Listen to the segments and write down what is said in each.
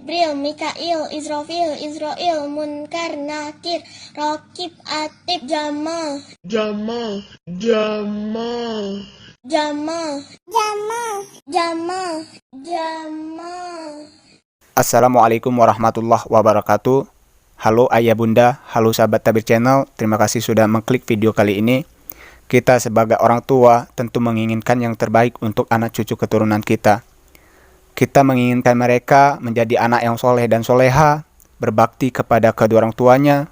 Jibril, Mikail, Israfil, Israil, Munkar, Nakir, Raqib, Atib, Jamal, Jamal, Jamal, Jamal, Jamal, Jamal, Jamal. Assalamualaikum warahmatullahi wabarakatuh. Halo ayah bunda, halo sahabat Tabir Channel. Terima kasih sudah mengklik video kali ini. Kita sebagai orang tua tentu menginginkan yang terbaik untuk anak cucu keturunan kita. Kita menginginkan mereka menjadi anak yang soleh dan soleha, berbakti kepada kedua orang tuanya,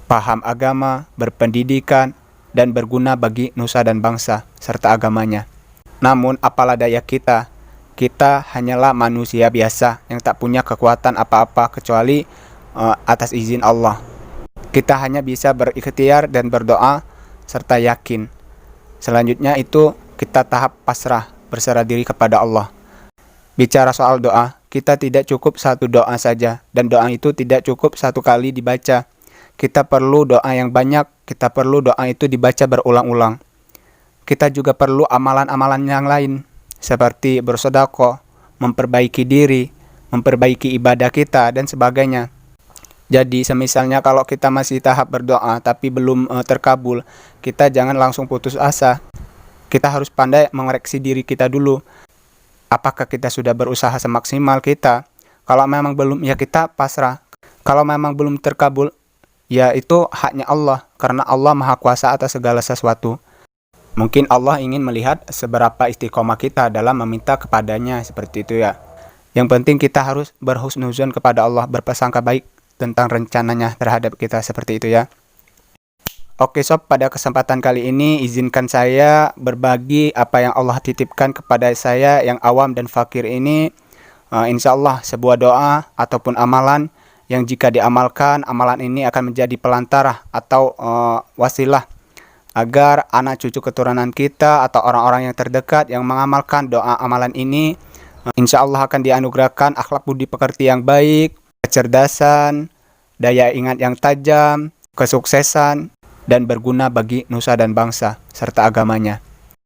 paham agama, berpendidikan, dan berguna bagi nusa dan bangsa, serta agamanya. Namun apalah daya kita hanyalah manusia biasa yang tak punya kekuatan apa-apa kecuali atas izin Allah. Kita hanya bisa berikhtiar dan berdoa serta yakin. Selanjutnya itu kita tahap pasrah, berserah diri kepada Allah. Bicara soal doa, kita tidak cukup satu doa saja, dan doa itu tidak cukup satu kali dibaca. Kita perlu doa yang banyak, kita perlu doa itu dibaca berulang-ulang. Kita juga perlu amalan-amalan yang lain, seperti bersedekah, memperbaiki diri, memperbaiki ibadah kita, dan sebagainya. Jadi semisalnya kalau kita masih tahap berdoa tapi belum terkabul, kita jangan langsung putus asa. Kita harus pandai mengoreksi diri kita dulu. Apakah kita sudah berusaha semaksimal kita? Kalau memang belum, ya kita pasrah. Kalau memang belum terkabul, ya itu haknya Allah, karena Allah Maha Kuasa atas segala sesuatu. Mungkin Allah ingin melihat seberapa istiqomah kita dalam meminta kepadanya, seperti itu ya. Yang penting kita harus berhusnuzon kepada Allah, berprasangka baik tentang rencananya terhadap kita, seperti itu ya. Oke sob, pada kesempatan kali ini izinkan saya berbagi apa yang Allah titipkan kepada saya yang awam dan fakir ini. Insya Allah sebuah doa ataupun amalan yang jika diamalkan, amalan ini akan menjadi pelantara atau wasilah agar anak cucu keturunan kita atau orang-orang yang terdekat yang mengamalkan doa amalan ini, insya Allah akan dianugerahkan akhlak budi pekerti yang baik, kecerdasan, daya ingat yang tajam, kesuksesan, dan berguna bagi nusa dan bangsa, serta agamanya.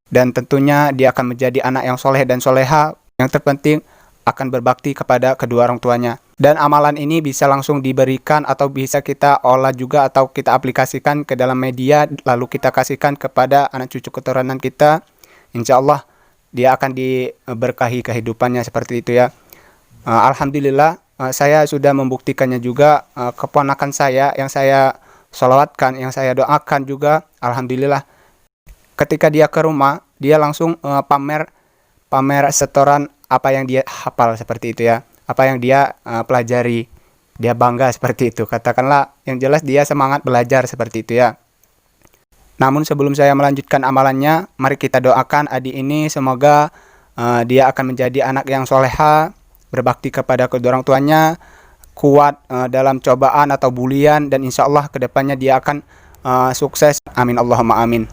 Dan tentunya dia akan menjadi anak yang soleh dan soleha, yang terpenting akan berbakti kepada kedua orang tuanya. Dan amalan ini bisa langsung diberikan atau bisa kita olah juga atau kita aplikasikan ke dalam media, lalu kita kasihkan kepada anak cucu keturunan kita. Insya Allah dia akan diberkahi kehidupannya, seperti itu ya. Alhamdulillah saya sudah membuktikannya juga. Keponakan saya yang saya sholawatkan, yang saya doakan juga, alhamdulillah ketika dia ke rumah, dia langsung pamer setoran apa yang dia hafal, seperti itu ya, apa yang dia pelajari, dia bangga seperti itu, katakanlah, yang jelas dia semangat belajar, seperti itu ya. Namun sebelum saya melanjutkan amalannya, mari kita doakan adik ini, semoga dia akan menjadi anak yang soleha, berbakti kepada kedua orang tuanya, kuat dalam cobaan atau bulian, dan insya Allah kedepannya dia akan sukses. Amin Allahumma amin.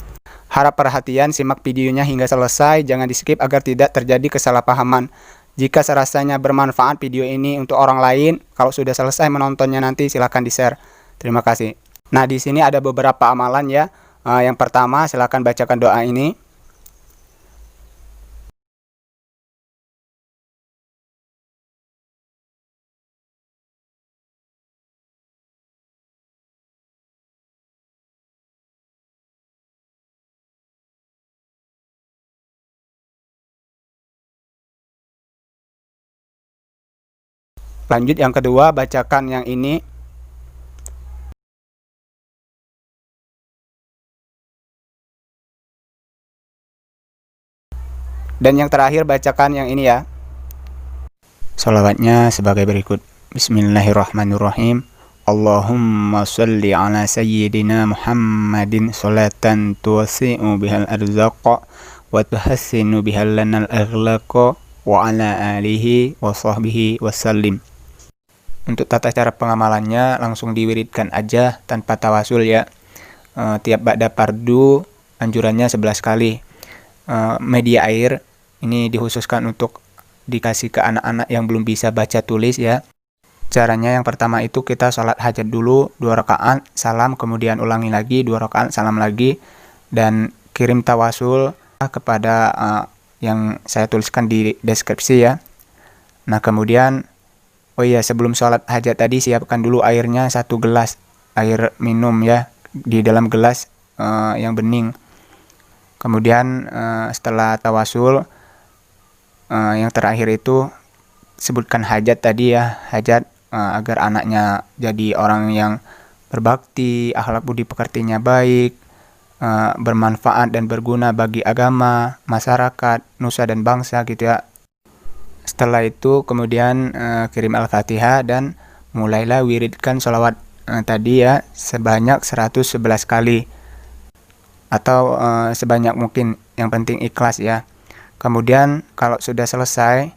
Harap perhatian, simak videonya hingga selesai, jangan di skip agar tidak terjadi kesalahpahaman. Jika serasanya bermanfaat video ini untuk orang lain, kalau sudah selesai menontonnya nanti silahkan di share. Terima kasih. Nah di sini ada beberapa amalan ya. Yang pertama silahkan bacakan doa ini. Lanjut yang kedua, bacakan yang ini. Dan yang terakhir bacakan yang ini ya. Sholawatnya sebagai berikut. Bismillahirrahmanirrahim. Allahumma salli ala sayyidina Muhammadin salatan tuwasi'u bihal arzaqa wa tuhassinu bihal lanal aghlaqa wa ala alihi wa sahbihi wasallim. Untuk tata cara pengamalannya langsung diwiridkan aja tanpa tawasul ya. Tiap ba'da fardu anjurannya 11 kali. Media air ini dikhususkan untuk dikasih ke anak-anak yang belum bisa baca tulis ya. Caranya yang pertama itu kita sholat hajat dulu 2 rakaat, salam, kemudian ulangi lagi 2 rakaat, salam lagi, dan kirim tawasul kepada yang saya tuliskan di deskripsi ya. Nah kemudian Oh iya, sebelum sholat hajat tadi siapkan dulu airnya 1 gelas air minum ya di dalam gelas yang bening. Kemudian setelah tawasul yang terakhir itu sebutkan hajat tadi ya, hajat agar anaknya jadi orang yang berbakti, akhlak budi pekertinya baik, bermanfaat dan berguna bagi agama, masyarakat, nusa dan bangsa gitu ya. Setelah itu kemudian kirim Al-Fatihah dan mulailah wiridkan sholawat tadi ya sebanyak 111 kali atau sebanyak mungkin, yang penting ikhlas ya. Kemudian kalau sudah selesai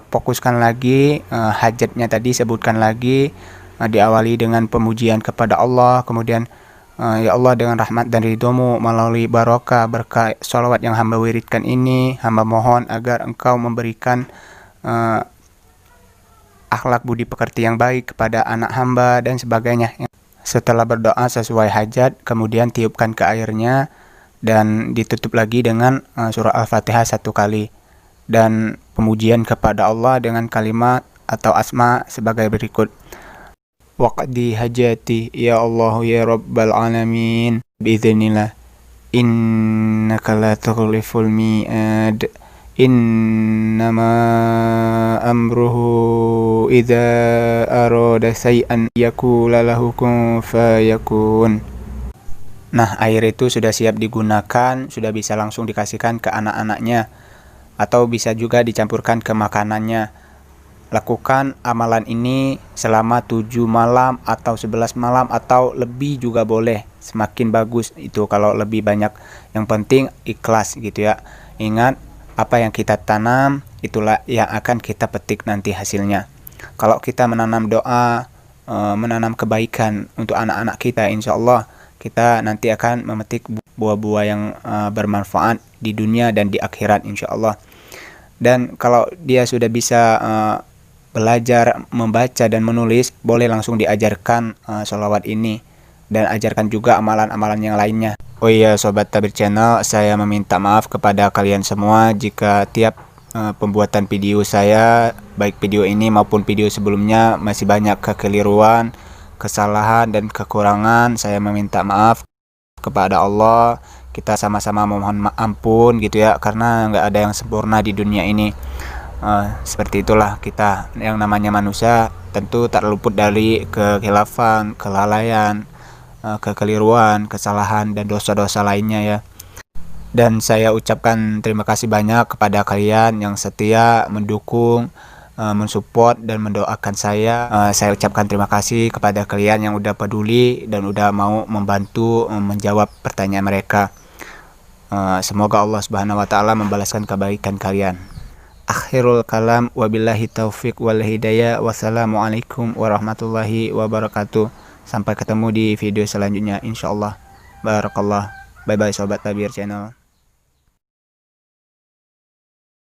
fokuskan lagi hajatnya tadi, sebutkan lagi, diawali dengan pemujian kepada Allah, kemudian ya Allah, dengan rahmat dan ridhomu melalui barokah berkah sholawat yang hamba wiridkan ini, hamba mohon agar engkau memberikan akhlak budi pekerti yang baik kepada anak hamba dan sebagainya. Setelah berdoa sesuai hajat, kemudian tiupkan ke airnya dan ditutup lagi dengan surah Al-Fatihah 1 kali dan pemujian kepada Allah dengan kalimat atau asma sebagai berikut. Waqdi hajati ya Allah ya Rabbal alamin biiznillah innaka la tukhliful mi'ad innama amruhu idza arada syai'an yaqula lahu kun fayakun. Nah, air itu sudah siap digunakan, sudah bisa langsung dikasihkan ke anak-anaknya atau bisa juga dicampurkan ke makanannya. Lakukan amalan ini selama 7 malam atau 11 malam atau lebih juga boleh. Semakin bagus itu kalau lebih banyak. Yang penting ikhlas gitu ya. Ingat, apa yang kita tanam itulah yang akan kita petik nanti hasilnya. Kalau kita menanam doa, menanam kebaikan untuk anak-anak kita, insya Allah kita nanti akan memetik buah-buah yang bermanfaat di dunia dan di akhirat insya Allah. Dan kalau dia sudah bisa belajar membaca dan menulis, boleh langsung diajarkan sholawat ini dan ajarkan juga amalan-amalan yang lainnya. Oh iya Sobat Tabir Channel, saya meminta maaf kepada kalian semua jika tiap pembuatan video saya, baik video ini maupun video sebelumnya, masih banyak kekeliruan, kesalahan dan kekurangan. Saya meminta maaf kepada Allah. Kita sama-sama memohon ampun gitu ya, karena nggak ada yang sempurna di dunia ini. Seperti itulah kita, yang namanya manusia tentu tak luput dari kekhilafan, kelalaian, kekeliruan, kesalahan dan dosa-dosa lainnya ya. Dan saya ucapkan terima kasih banyak kepada kalian yang setia mendukung, mensupport dan mendoakan saya. Saya ucapkan terima kasih kepada kalian yang udah peduli dan udah mau membantu menjawab pertanyaan mereka. Semoga Allah Subhanahu wa taala membalaskan kebaikan kalian. Akhirul kalam, wabillahi taufik wal hidayah. Wassalamualaikum warahmatullahi wabarakatuh. Sampai ketemu di video selanjutnya insyaallah. Barakallah. Bye bye Sobat Tabir Channel.